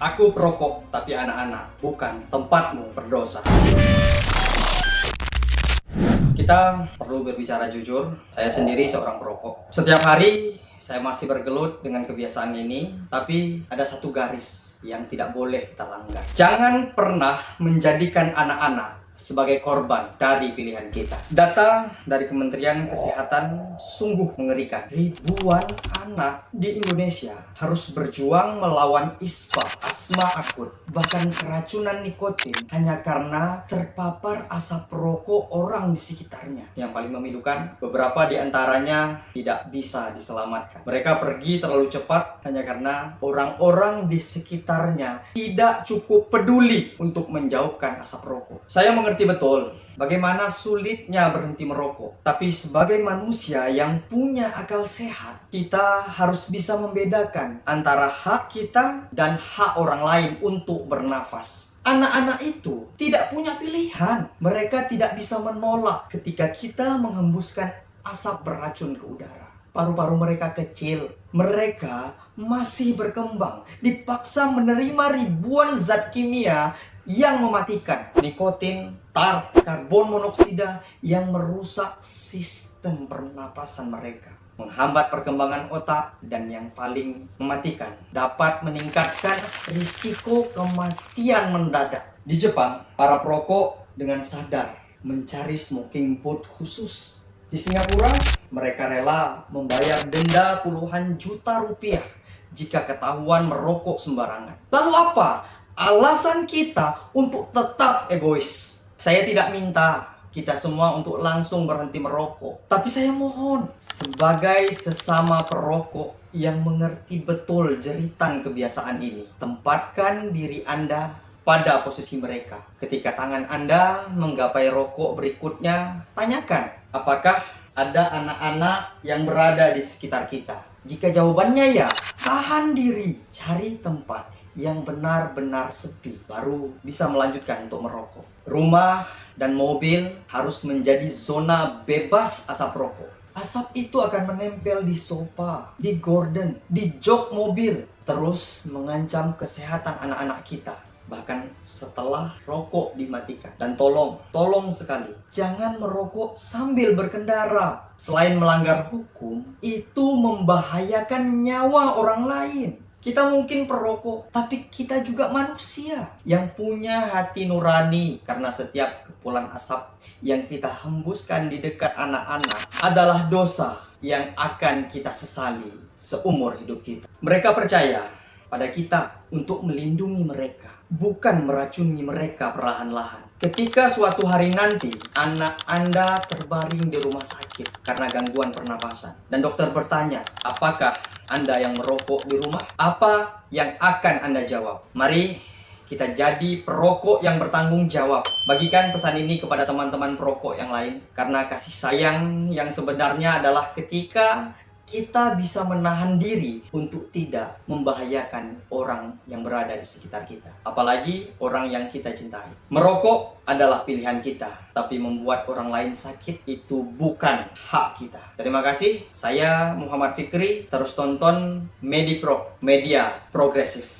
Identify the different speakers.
Speaker 1: Aku perokok, tapi anak-anak bukan tempatmu berdosa. Kita perlu berbicara jujur. Saya sendiri seorang perokok. Setiap hari saya masih bergelut dengan kebiasaan ini, tapi ada satu garis yang tidak boleh kita langgar. Jangan pernah menjadikan anak-anak sebagai korban dari pilihan kita. Data dari Kementerian Kesehatan sungguh mengerikan. Ribuan anak di Indonesia harus berjuang melawan ISPA, asma akut, bahkan keracunan nikotin hanya karena terpapar asap rokok orang di sekitarnya. Yang paling memilukan, beberapa di antaranya tidak bisa diselamatkan. Mereka pergi terlalu cepat hanya karena orang-orang di sekitarnya tidak cukup peduli untuk menjauhkan asap rokok. Saya mengerti betul bagaimana sulitnya berhenti merokok. Tapi sebagai manusia yang punya akal sehat, kita harus bisa membedakan antara hak kita dan hak orang lain untuk bernafas. Anak-anak itu tidak punya pilihan. Mereka tidak bisa menolak ketika kita menghembuskan asap beracun ke udara. Paru-paru mereka kecil. Mereka masih berkembang. Dipaksa menerima ribuan zat kimia yang mematikan. Nikotin, tar, karbon monoksida yang merusak sistem pernapasan mereka, menghambat perkembangan otak, dan yang paling mematikan, dapat meningkatkan risiko kematian mendadak. Di Jepang, para perokok dengan sadar mencari smoking booth khusus. Di Singapura, mereka rela membayar denda puluhan juta rupiah jika ketahuan merokok sembarangan. Lalu apa alasan kita untuk tetap egois? Saya tidak minta kita semua untuk langsung berhenti merokok, tapi saya mohon sebagai sesama perokok yang mengerti betul jeritan kebiasaan ini, tempatkan diri Anda pada posisi mereka. Ketika tangan Anda menggapai rokok berikutnya, tanyakan, apakah ada anak-anak yang berada di sekitar kita? Jika jawabannya ya, tahan diri, cari tempat yang benar-benar sepi, baru bisa melanjutkan untuk merokok. Rumah dan mobil harus menjadi zona bebas asap rokok. Asap itu akan menempel di sofa, di gorden, di jok mobil, terus mengancam kesehatan anak-anak kita, bahkan setelah rokok dimatikan. Dan tolong sekali, jangan merokok sambil berkendara. Selain melanggar hukum, itu membahayakan nyawa orang lain. Kita mungkin perokok, tapi kita juga manusia yang punya hati nurani. Karena setiap kepulan asap yang kita hembuskan di dekat anak-anak adalah dosa yang akan kita sesali seumur hidup kita. Mereka percaya pada kita untuk melindungi mereka, bukan meracuni mereka perlahan-lahan. Ketika suatu hari nanti anak Anda terbaring di rumah sakit karena gangguan pernapasan, dan dokter bertanya, apakah Anda yang merokok di rumah? Apa yang akan Anda jawab? Mari kita jadi perokok yang bertanggung jawab. Bagikan pesan ini kepada teman-teman perokok yang lain, karena kasih sayang yang sebenarnya adalah ketika kita bisa menahan diri untuk tidak membahayakan orang yang berada di sekitar kita, apalagi orang yang kita cintai. Merokok adalah pilihan kita, tapi membuat orang lain sakit itu bukan hak kita. Terima kasih, saya Muhammad Fikri. Terus tonton Medipro, media progresif.